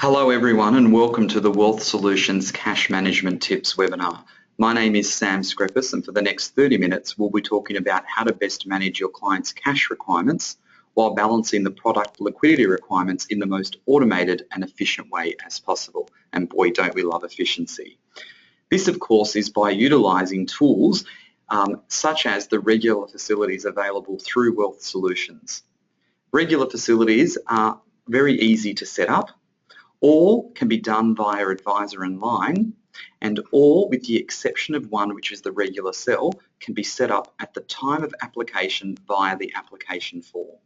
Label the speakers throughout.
Speaker 1: Hello everyone and welcome to the Wealth Solutions Cash Management Tips webinar. My name is Sam Skrepis and for the next 30 minutes we'll be talking about how to best manage your clients' cash requirements while balancing the product liquidity requirements in the most automated and efficient way as possible. And boy, don't we love efficiency. This of course is by utilising tools such as the regular facilities available through Wealth Solutions. Regular facilities are very easy to set up. All can be done via Advisor Online, and all, with the exception of one, which is the regular cell, can be set up at the time of application via the application form.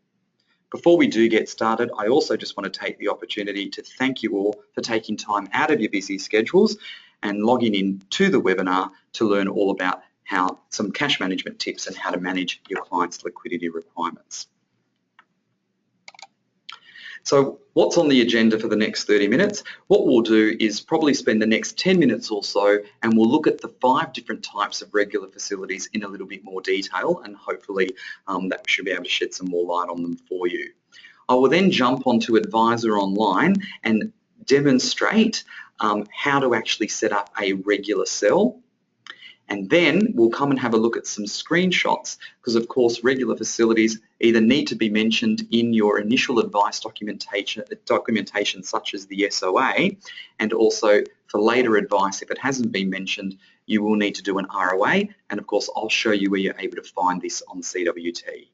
Speaker 1: Before we do get started, I also just want to take the opportunity to thank you all for taking time out of your busy schedules and logging in to the webinar to learn all about some cash management tips and how to manage your clients' liquidity requirements. So what's on the agenda for the next 30 minutes? What we'll do is probably spend the next 10 minutes or so and we'll look at the 5 different types of regular facilities in a little bit more detail, and hopefully that should be able to shed some more light on them for you. I will then jump onto Advisor Online and demonstrate how to actually set up a regular cell. And then we'll come and have a look at some screenshots because, of course, regular facilities either need to be mentioned in your initial advice documentation such as the SOA, and also for later advice, if it hasn't been mentioned, you will need to do an ROA. And, of course, I'll show you where you're able to find this on CWT.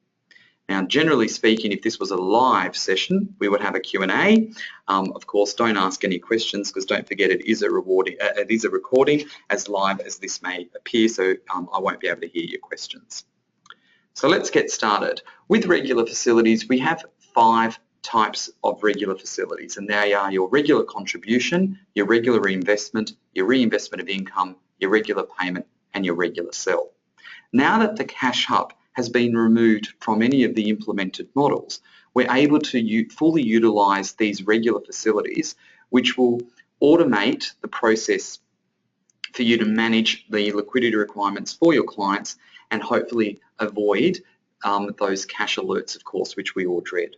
Speaker 1: Now, generally speaking, if this was a live session, we would have a Q&A. Of course, don't ask any questions because don't forget it is a recording, as live as this may appear, so I won't be able to hear your questions. So let's get started. With regular facilities, we have 5 types of regular facilities, and they are your regular contribution, your regular reinvestment, your reinvestment of income, your regular payment, and your regular cell. Now that the Cash Hub has been removed from any of the implemented models, we're able to fully utilise these regular facilities, which will automate the process for you to manage the liquidity requirements for your clients and hopefully avoid those cash alerts, of course, which we all dread.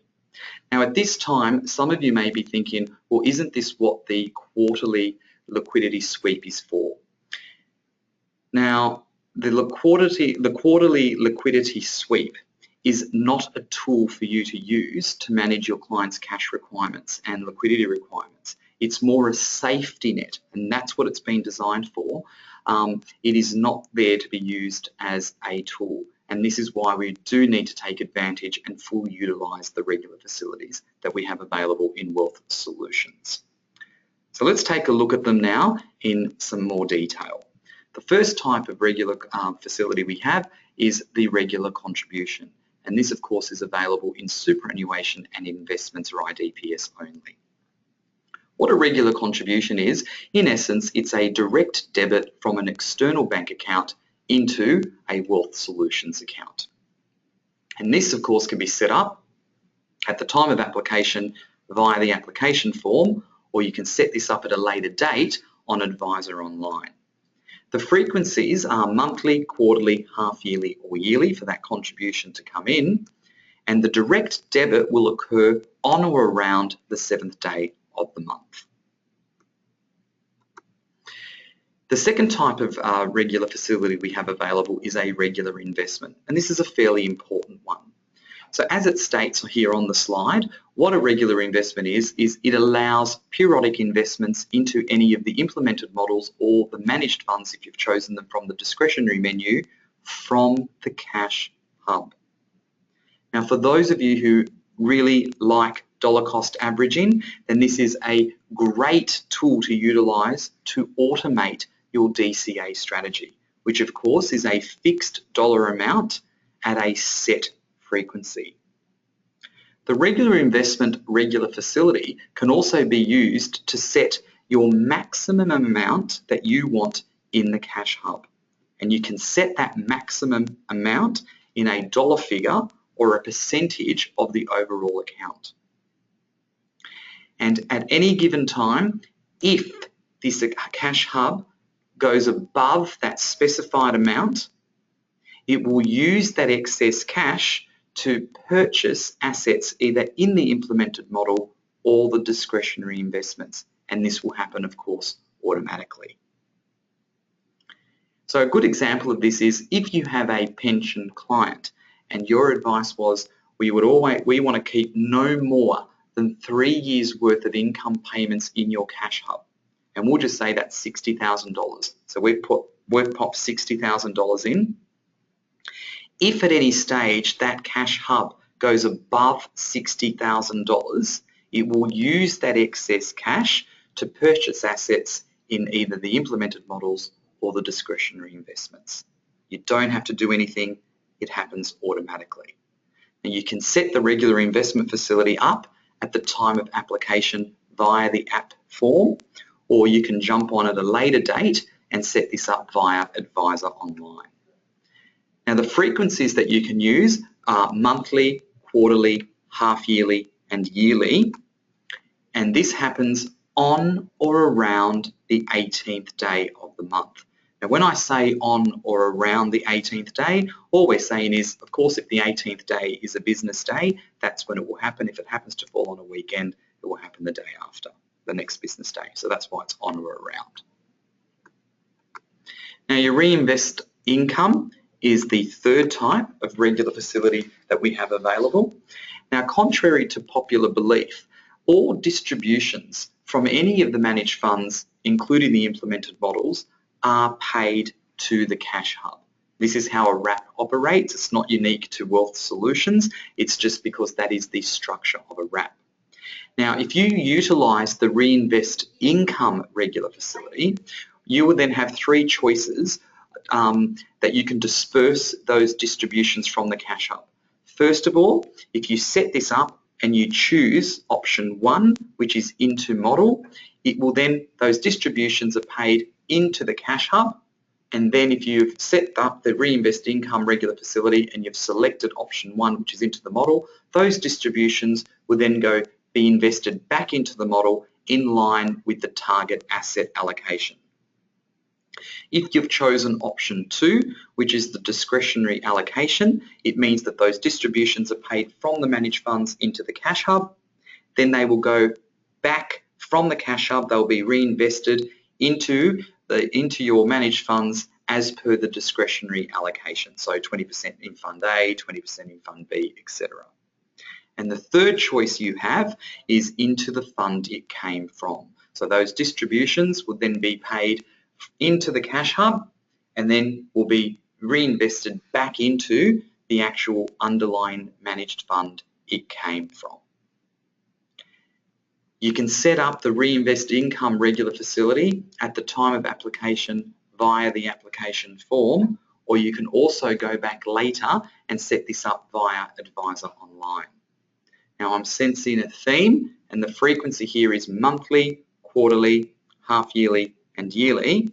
Speaker 1: Now, at this time, some of you may be thinking, well, isn't this what the quarterly liquidity sweep is for? Now, the quarterly liquidity sweep is not a tool for you to use to manage your clients' cash requirements and liquidity requirements. It's more a safety net, and that's what it's been designed for. It is not there to be used as a tool, and this is why we do need to take advantage and fully utilise the regular facilities that we have available in Wealth Solutions. So let's take a look at them now in some more detail. The first type of regular facility we have is the regular contribution, and this of course is available in superannuation and investments or IDPS only. What a regular contribution is, in essence, it's a direct debit from an external bank account into a Wealth Solutions account. And this of course can be set up at the time of application via the application form, or you can set this up at a later date on Advisor Online. The frequencies are monthly, quarterly, half-yearly or yearly for that contribution to come in, and the direct debit will occur on or around the 7th day of the month. The second type of regular facility we have available is a regular investment, and this is a fairly important one. So as it states here on the slide, what a regular investment is it allows periodic investments into any of the implemented models or the managed funds if you've chosen them from the discretionary menu from the Cash Hub. Now, for those of you who really like dollar cost averaging, then this is a great tool to utilise to automate your DCA strategy, which of course is a fixed dollar amount at a set frequency. The regular investment regular facility can also be used to set your maximum amount that you want in the Cash Hub, and you can set that maximum amount in a dollar figure or a percentage of the overall account. And at any given time, if this Cash Hub goes above that specified amount, it will use that excess cash to purchase assets either in the implemented model all the discretionary investments, and this will happen, of course, automatically. So a good example of this is if you have a pension client and your advice was we want to keep no more than 3 years worth of income payments in your cash hub, and we'll just say that's $60,000. So we've popped $60,000 in. If at any stage that cash hub goes above $60,000, it will use that excess cash to purchase assets in either the implemented models or the discretionary investments. You don't have to do anything, it happens automatically. And you can set the regular investment facility up at the time of application via the app form, or you can jump on at a later date and set this up via Advisor Online. Now the frequencies that you can use are monthly, quarterly, half-yearly and yearly, and this happens on or around the 18th day of the month. Now when I say on or around the 18th day, all we're saying is, of course, if the 18th day is a business day, that's when it will happen. If it happens to fall on a weekend, it will happen the day after, the next business day. So that's why it's on or around. Now your reinvest income is the third type of regular facility that we have available. Now, contrary to popular belief, all distributions from any of the managed funds, including the implemented models, are paid to the cash hub. This is how a wrap operates. It's not unique to WealthSolutions. It's just because that is the structure of a wrap. Now, if you utilise the reinvest income regular facility, you will then have 3 choices that you can disperse those distributions from the cash hub. First of all, if you set this up and you choose option 1, which is into model, it will then, those distributions are paid into the cash hub, and then if you've set up the reinvest income regular facility and you've selected option 1, which is into the model, those distributions will then be invested back into the model in line with the target asset allocation. If you've chosen option 2, which is the discretionary allocation, it means that those distributions are paid from the managed funds into the cash hub. Then they will go back from the cash hub, they'll be reinvested into your managed funds as per the discretionary allocation. So 20% in Fund A, 20% in Fund B, etc. And the third choice you have is into the fund it came from. So those distributions would then be paid into the cash hub and then will be reinvested back into the actual underlying managed fund it came from. You can set up the reinvest income regular facility at the time of application via the application form, or you can also go back later and set this up via Advisor Online. Now I'm sensing a theme, and the frequency here is monthly, quarterly, half-yearly and yearly,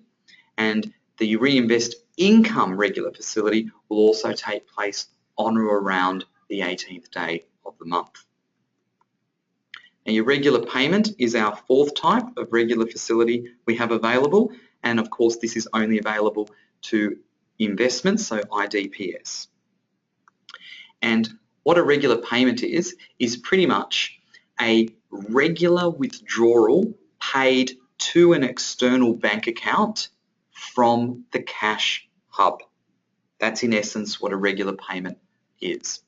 Speaker 1: and the reinvest income regular facility will also take place on or around the 18th day of the month. Now your regular payment is our 4th type of regular facility we have available, and of course this is only available to investments, so IDPS. And what a regular payment is pretty much a regular withdrawal paid to an external bank account from the cash hub. That's in essence what a regular payment is.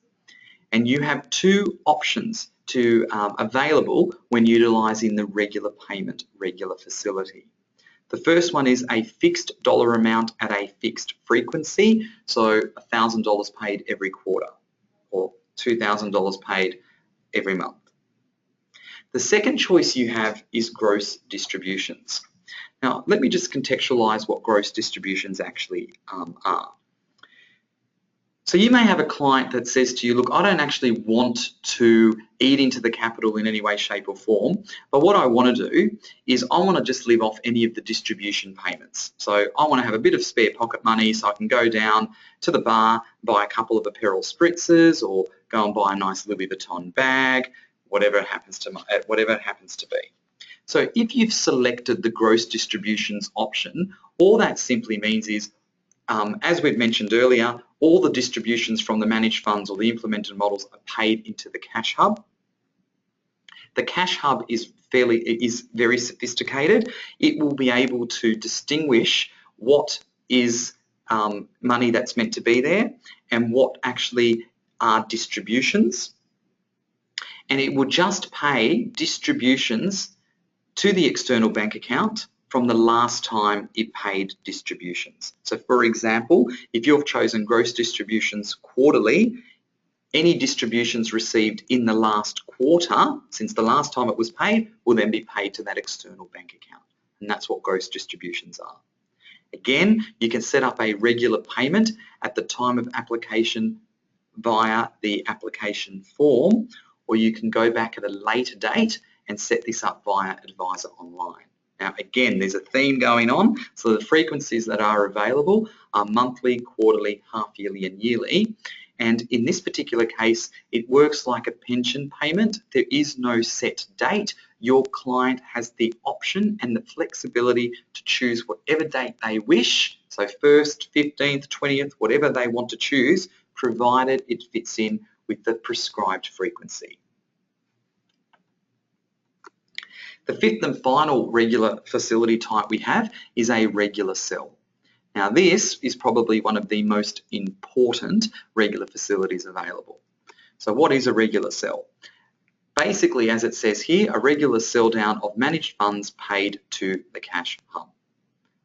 Speaker 1: And you have 2 options available when utilising the regular payment regular facility. The first one is a fixed dollar amount at a fixed frequency, so $1,000 paid every quarter or $2,000 paid every month. The second choice you have is gross distributions. Now, let me just contextualise what gross distributions actually are. So you may have a client that says to you, look, I don't actually want to eat into the capital in any way, shape or form, but what I want to do is I want to just live off any of the distribution payments. So I want to have a bit of spare pocket money so I can go down to the bar, buy a couple of apparel spritzers or go and buy a nice Louis Vuitton bag, whatever it happens to be. So if you've selected the gross distributions option, all that simply means is, as we've mentioned earlier, all the distributions from the managed funds or the implemented models are paid into the cash hub. The Cash Hub is very sophisticated. It will be able to distinguish what is money that's meant to be there and what actually are distributions, and it will just pay distributions to the external bank account from the last time it paid distributions. So for example, if you've chosen gross distributions quarterly, any distributions received in the last quarter since the last time it was paid will then be paid to that external bank account, and that's what gross distributions are. Again, you can set up a regular payment at the time of application via the application form, or you can go back at a later date and set this up via Advisor Online. Now again, there's a theme going on, so the frequencies that are available are monthly, quarterly, half-yearly and yearly. And in this particular case, it works like a pension payment. There is no set date. Your client has the option and the flexibility to choose whatever date they wish, so 1st, 15th, 20th, whatever they want to choose, provided it fits in with the prescribed frequency. The fifth and final regular facility type we have is a regular sell. Now this is probably one of the most important regular facilities available. So what is a regular sell? Basically, as it says here, a regular sell down of managed funds paid to the Cash Hub.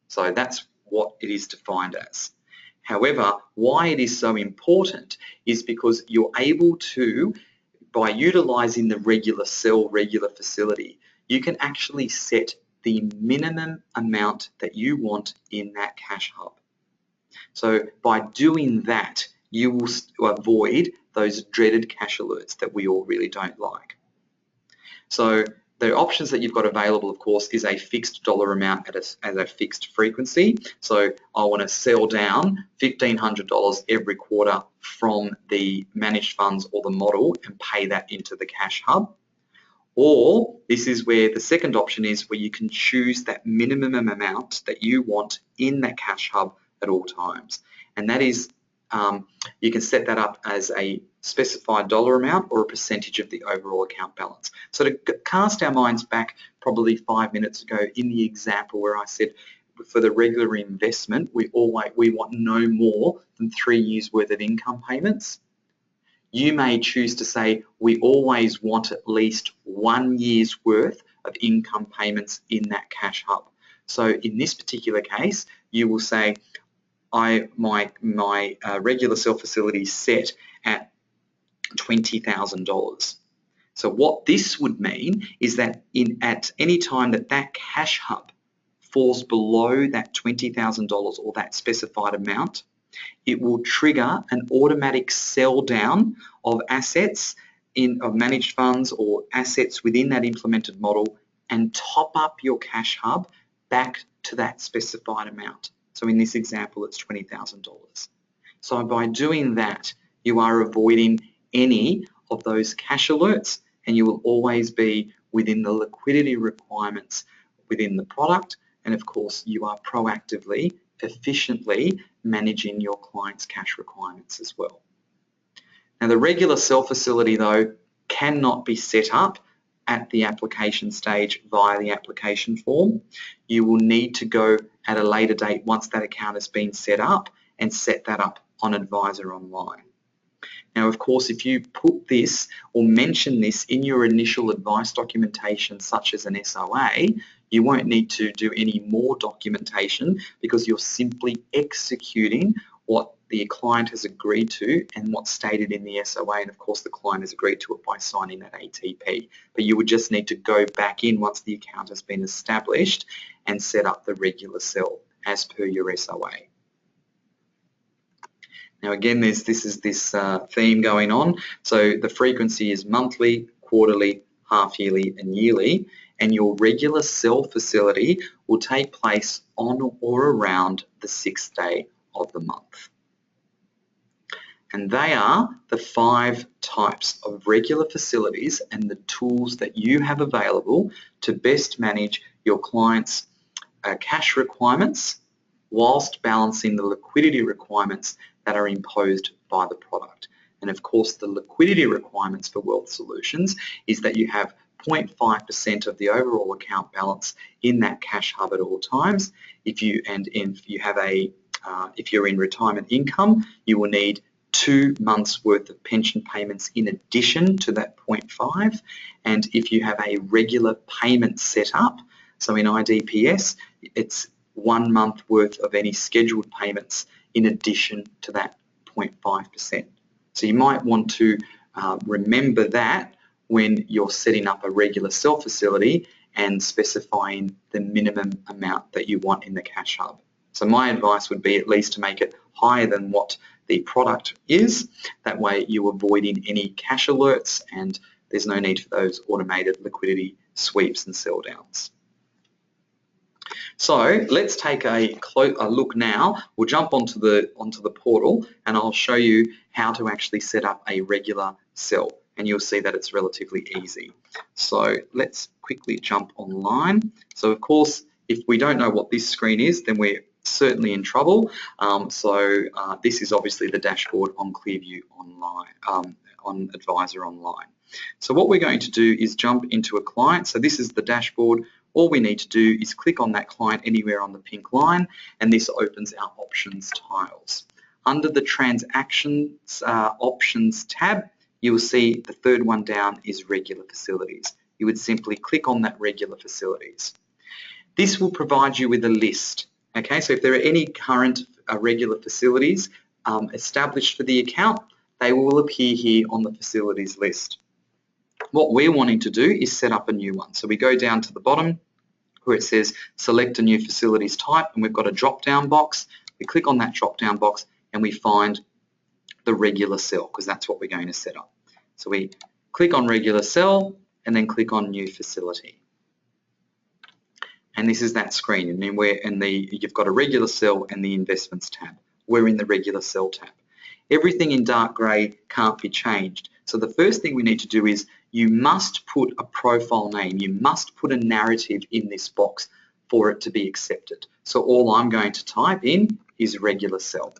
Speaker 1: So that's what it is defined as. However, why it is so important is because you're able to, by utilising the regular sell regular facility, you can actually set the minimum amount that you want in that Cash Hub. So by doing that, you will avoid those dreaded cash alerts that we all really don't like. So the options that you've got available, of course, is a fixed dollar amount at a fixed frequency. So I want to sell down $1,500 every quarter from the managed funds or the model and pay that into the Cash Hub. Or this is where the second option is, where you can choose that minimum amount that you want in that Cash Hub at all times. And that is, you can set that up as a specified dollar amount or a percentage of the overall account balance. So to cast our minds back probably 5 minutes ago in the example where I said for the regular investment, we want no more than 3 years worth of income payments. You may choose to say we always want at least 1 year's worth of income payments in that Cash Hub. So in this particular case, you will say my regular sell facility is set at $20,000. So what this would mean is that at any time that Cash Hub falls below that $20,000 or that specified amount, it will trigger an automatic sell down of assets of managed funds or assets within that implemented model and top up your Cash Hub back to that specified amount. So in this example, it's $20,000. So by doing that, you are avoiding any of those cash alerts, and you will always be within the liquidity requirements within the product. And of course, you are proactively, efficiently managing your client's cash requirements as well. Now, the regular sell facility, though, cannot be set up at the application stage via the application form. You will need to go at a later date once that account has been set up and set that up on Advisor Online. Now, of course, if you put this or mention this in your initial advice documentation, such as an SOA, you won't need to do any more documentation because you're simply executing what the client has agreed to and what's stated in the SOA, and of course the client has agreed to it by signing that ATP. But you would just need to go back in once the account has been established and set up the regular sell as per your SOA. Now again, this is this theme going on. So the frequency is monthly, quarterly, half-yearly and yearly, and your regular sell facility will take place on or around the 6th day of the month. And they are the 5 types of regular facilities and the tools that you have available to best manage your clients' cash requirements whilst balancing the liquidity requirements that are imposed by the product. And of course, the liquidity requirements for WealthSolutions is that you have 0.5% of the overall account balance in that cash hub at all times. If you're in retirement income, you will need 2 months worth of pension payments in addition to that 0.5. And if you have a regular payment set up, so in IDPS, it's 1 month worth of any scheduled payments in addition to that 0.5%. So you might want to remember that when you're setting up a regular sell facility and specifying the minimum amount that you want in the cash hub. So my advice would be at least to make it higher than what the product is. That way you're avoiding any cash alerts and there's no need for those automated liquidity sweeps and sell downs. So let's take a look now. We'll jump onto the portal and I'll show you how to actually set up a regular sell, and you'll see that it's relatively easy. So let's quickly jump online. So of course, if we don't know what this screen is, then we're certainly in trouble. This is obviously the dashboard on Clearview Online, on Advisor Online. So what we're going to do is jump into a client. So this is the dashboard. All we need to do is click on that client anywhere on the pink line, and this opens our options tiles. Under the transactions options tab, you will see the third one down is regular facilities. You would simply click on that regular facilities. This will provide you with a list. Okay, so if there are any current regular facilities established for the account, they will appear here on the facilities list. What we're wanting to do is set up a new one. So we go down to the bottom where it says select a new facilities type, and we've got a drop down box. We click on that drop down box and we find the regular cell, because that's what we're going to set up. So we click on regular cell and then click on new facility. And this is that screen, and then you've got a regular cell and the investments tab. We're in the regular cell tab. Everything in dark grey can't be changed. So the first thing we need to do is you must put a profile name. You must put a narrative in this box for it to be accepted. So all I'm going to type in is regular cell.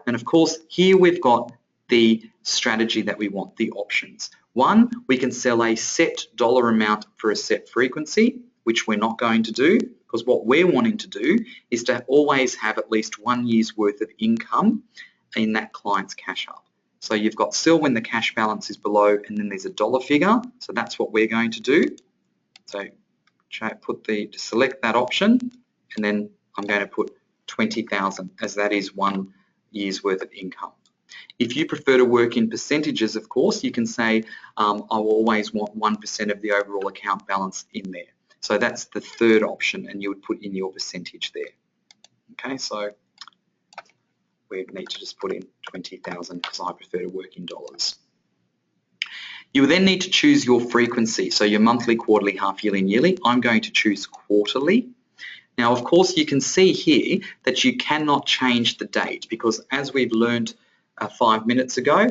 Speaker 1: And of course, here we've got the strategy that we want, the options. One, we can sell a set dollar amount for a set frequency, which we're not going to do, because what we're wanting to do is to always have at least 1 year's worth of income in that client's cash hub. So you've got sell when the cash balance is below, and then there's a dollar figure. So that's what we're going to do. So select that option, and then I'm going to put 20,000, as that is 1 year's worth of income. If you prefer to work in percentages, of course, you can say I will always want 1% of the overall account balance in there. So that's the third option, and you would put in your percentage there. Okay, so we need to just put in 20,000 because I prefer to work in dollars. You will then need to choose your frequency, so your monthly, quarterly, half yearly and yearly. I'm going to choose quarterly. Now, of course, you can see here that you cannot change the date, because as we've learned 5 minutes ago,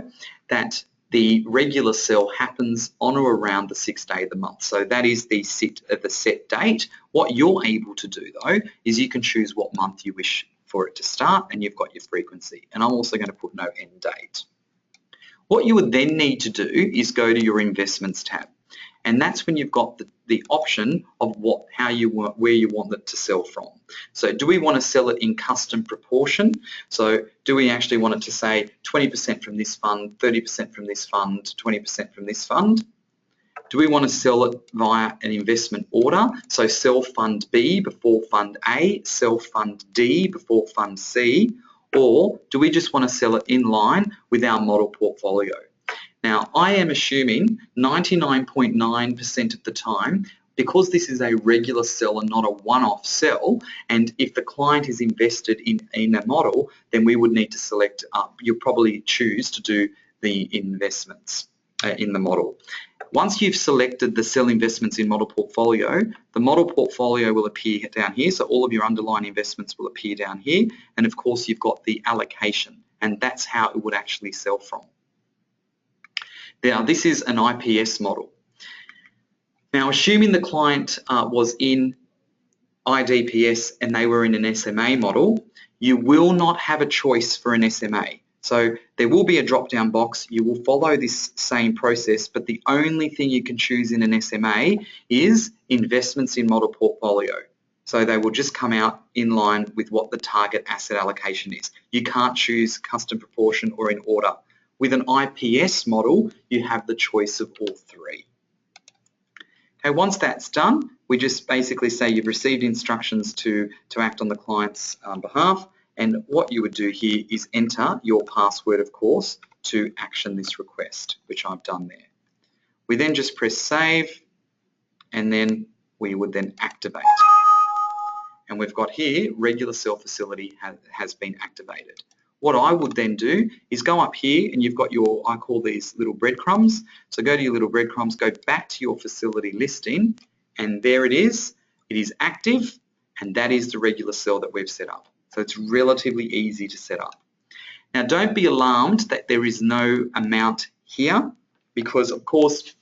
Speaker 1: that the regular sell happens on or around the 6th day of the month. So that is the set date. What you're able to do, though, is you can choose what month you wish for it to start, and you've got your frequency. And I'm also going to put no end date. What you would then need to do is go to your investments tab. And that's when you've got the option of where you want it to sell from. So do we want to sell it in custom proportion? So do we actually want it to say 20% from this fund, 30% from this fund, 20% from this fund? Do we want to sell it via an investment order? So sell fund B before fund A, sell fund D before fund C, or do we just want to sell it in line with our model portfolio? Now, I am assuming 99.9% of the time, because this is a regular sell and not a one-off sell, and if the client is invested in a model, then we would need to select, you'll probably choose to do the investments in the model. Once you've selected the sell investments in model portfolio, the model portfolio will appear down here, so all of your underlying investments will appear down here, and of course you've got the allocation, and that's how it would actually sell from. Now, this is an IPS model. Now, assuming the client was in IDPS and they were in an SMA model, you will not have a choice for an SMA. So there will be a drop-down box. You will follow this same process, but the only thing you can choose in an SMA is investments in model portfolio. So they will just come out in line with what the target asset allocation is. You can't choose custom proportion or in order. With an IPS model, you have the choice of all three. Okay, once that's done, we just basically say you've received instructions to act on the client's behalf, and what you would do here is enter your password, of course, to action this request, which I've done there. We then just press save, and then we would then activate. And we've got here, regular sell facility has been activated. What I would then do is go up here and you've got your, I call these little breadcrumbs. So go to your little breadcrumbs, go back to your facility listing, and there it is. It is active, and that is the regular sell that we've set up. So it's relatively easy to set up. Now don't be alarmed that there is no amount here, because of course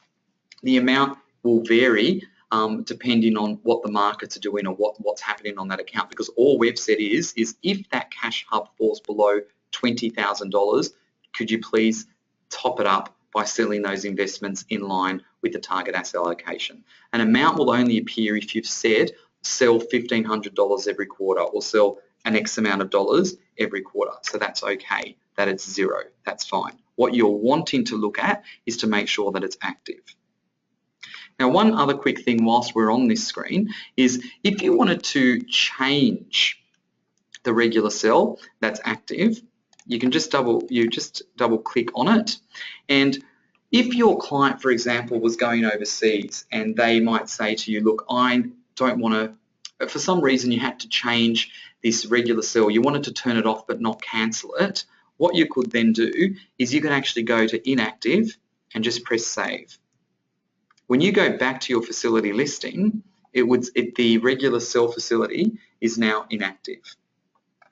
Speaker 1: the amount will vary depending on what the markets are doing or what's happening on that account, because all we've said is if that cash hub falls below $20,000, could you please top it up by selling those investments in line with the target asset allocation. An amount will only appear if you've said sell $1,500 every quarter or sell an X amount of dollars every quarter. So that's okay, that it's zero, that's fine. What you're wanting to look at is to make sure that it's active. Now, one other quick thing whilst we're on this screen is if you wanted to change the regular cell that's active, you can just double click on it. And if your client, for example, was going overseas and they might say to you, look, I don't want to, for some reason you had to change this regular cell, you wanted to turn it off but not cancel it, what you could then do is you can actually go to inactive and just press save. When you go back to your facility listing, the regular cell facility is now inactive.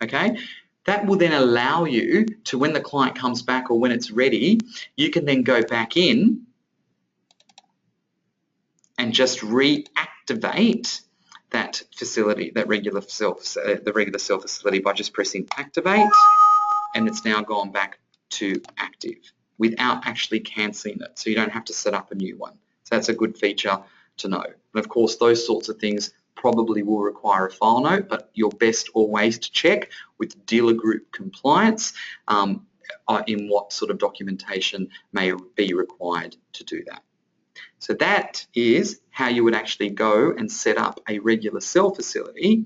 Speaker 1: Okay, that will then allow you to, when the client comes back or when it's ready, you can then go back in and just reactivate that facility, that regular cell facility, by just pressing activate, and it's now gone back to active without actually cancelling it. So you don't have to set up a new one. So that's a good feature to know. And of course, those sorts of things probably will require a file note, but your best always to check with dealer group compliance in what sort of documentation may be required to do that. So that is how you would actually go and set up a regular cell facility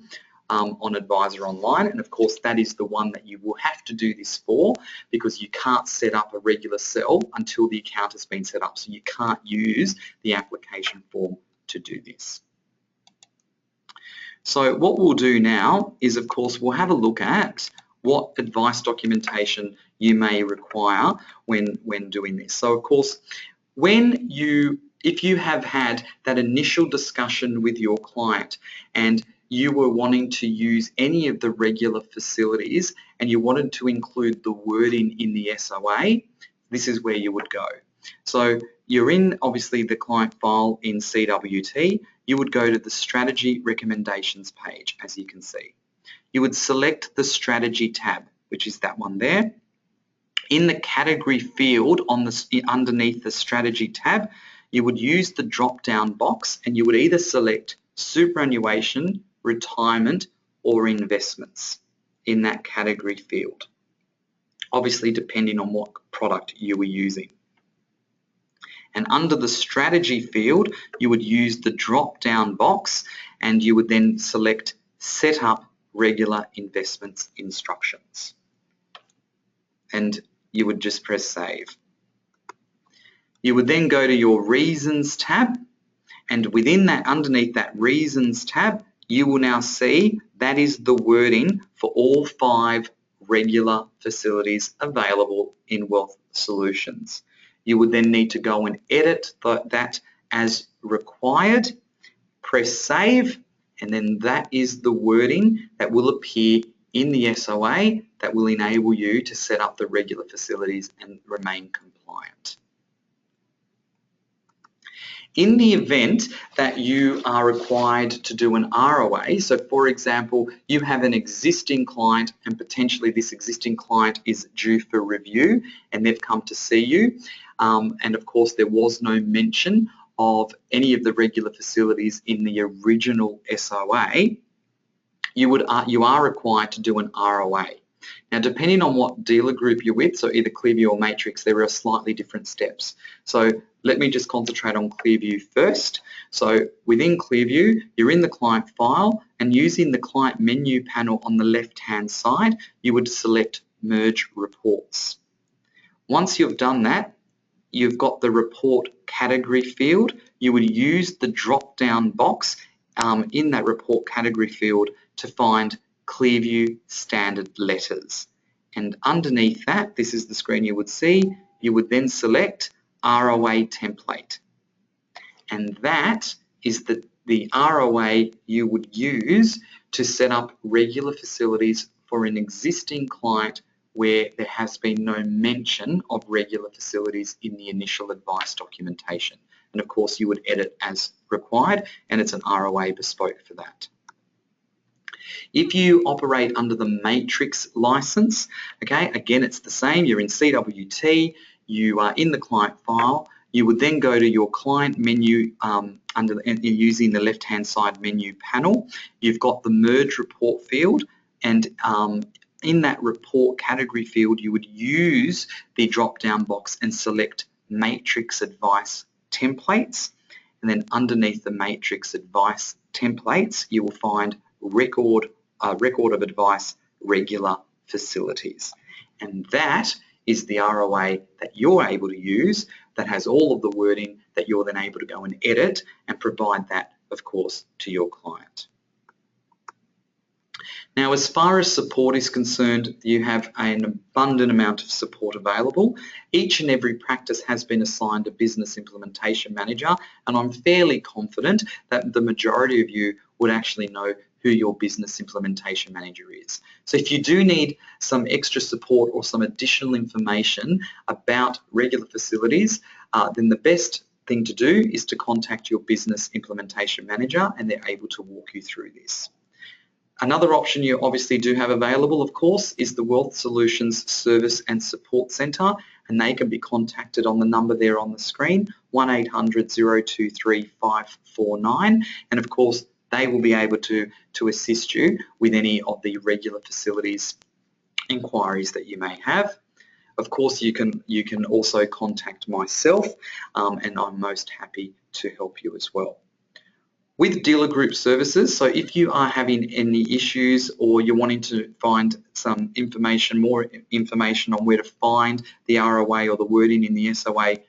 Speaker 1: on Advisor Online, and of course that is the one that you will have to do this for, because you can't set up a regular cell until the account has been set up, so you can't use the application form to do this. So what we'll do now is, of course, we'll have a look at what advice documentation you may require when doing this. So of course, if you have had that initial discussion with your client and you were wanting to use any of the regular facilities and you wanted to include the wording in the SOA, this is where you would go. So you're in, obviously, the client file in CWT. You would go to the strategy recommendations page, as you can see. You would select the strategy tab, which is that one there. In the category field underneath the strategy tab, you would use the drop-down box and you would either select superannuation, retirement, or investments in that category field, obviously depending on what product you were using. And under the strategy field, you would use the drop-down box and you would then select set up regular investments instructions. And you would just press save. You would then go to your reasons tab, and within that, underneath that reasons tab, you will now see that is the wording for all 5 regular facilities available in WealthSolutions. You would then need to go and edit that as required, press save, and then that is the wording that will appear in the SOA that will enable you to set up the regular facilities and remain compliant. In the event that you are required to do an ROA, so for example, you have an existing client and potentially this existing client is due for review and they've come to see you, and of course there was no mention of any of the regular facilities in the original SOA, you are required to do an ROA. Now, depending on what dealer group you're with, so either Clearview or Matrix, there are slightly different steps. So let me just concentrate on Clearview first. So within Clearview, you're in the client file and using the client menu panel on the left-hand side, you would select Merge Reports. Once you've done that, you've got the report category field. You would use the drop-down box in that report category field to find Clearview standard letters. And underneath that, this is the screen you would see, you would then select ROA template. And that is the ROA you would use to set up regular facilities for an existing client where there has been no mention of regular facilities in the initial advice documentation. And of course you would edit as required, and it's an ROA bespoke for that. If you operate under the Matrix license, okay, again it's the same. You're in CWT, you are in the client file, you would then go to your client menu using the left-hand side menu panel. You've got the merge report field, and in that report category field you would use the drop-down box and select Matrix Advice Templates, and then underneath the Matrix Advice Templates you will find record of advice regular facilities, and that is the ROA that you're able to use that has all of the wording that you're then able to go and edit and provide that, of course, to your client. Now, as far as support is concerned, you have an abundant amount of support available. Each and every practice has been assigned a business implementation manager, and I'm fairly confident that the majority of you would actually know who your business implementation manager is. So if you do need some extra support or some additional information about regular facilities, then the best thing to do is to contact your business implementation manager, and they're able to walk you through this. Another option you obviously do have available, of course, is the WealthSolutions Service and Support Centre, and they can be contacted on the number there on the screen, 1-800-023-549, and of course they will be able to assist you with any of the regular facilities inquiries that you may have. Of course, you can also contact myself, and I'm most happy to help you as well. With dealer group services, so if you are having any issues or you're wanting to find some information, more information on where to find the ROA or the wording in the SOA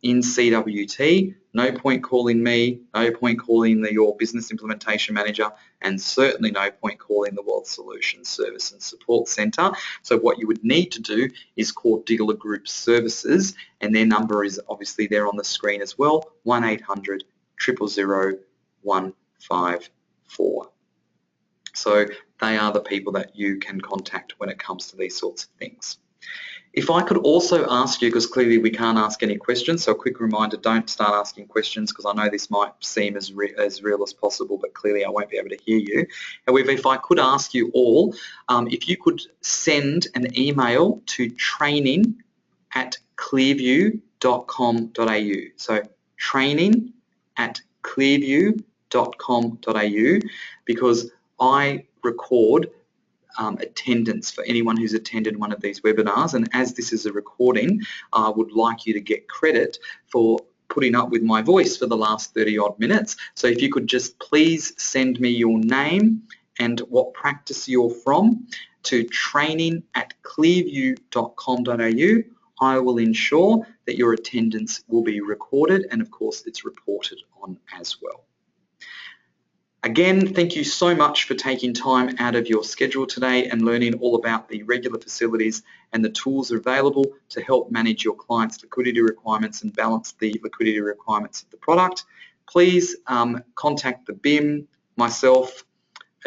Speaker 1: in CWT, no point calling me, no point calling your business implementation manager, and certainly no point calling the WealthSolutions Service and Support Centre. So what you would need to do is call Dealer Group Services, and their number is obviously there on the screen as well, 1-800-000-154. So they are the people that you can contact when it comes to these sorts of things. If I could also ask you, because clearly we can't ask any questions, so a quick reminder, don't start asking questions, because I know this might seem as real as possible, but clearly I won't be able to hear you. However, if I could ask you all, if you could send an email to training@clearview.com.au. So training@clearview.com.au, because I record attendance for anyone who's attended one of these webinars, and as this is a recording, I would like you to get credit for putting up with my voice for the last 30 odd minutes. So if you could just please send me your name and what practice you're from to training@clearview.com.au, I will ensure that your attendance will be recorded, and of course it's reported on as well. Again, thank you so much for taking time out of your schedule today and learning all about the regular facilities and the tools available to help manage your clients' liquidity requirements and balance the liquidity requirements of the product. Please contact the BIM, myself,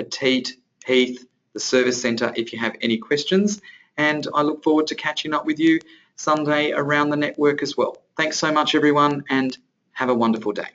Speaker 1: Ateet, Heath, the Service Centre if you have any questions, and I look forward to catching up with you someday around the network as well. Thanks so much everyone, and have a wonderful day.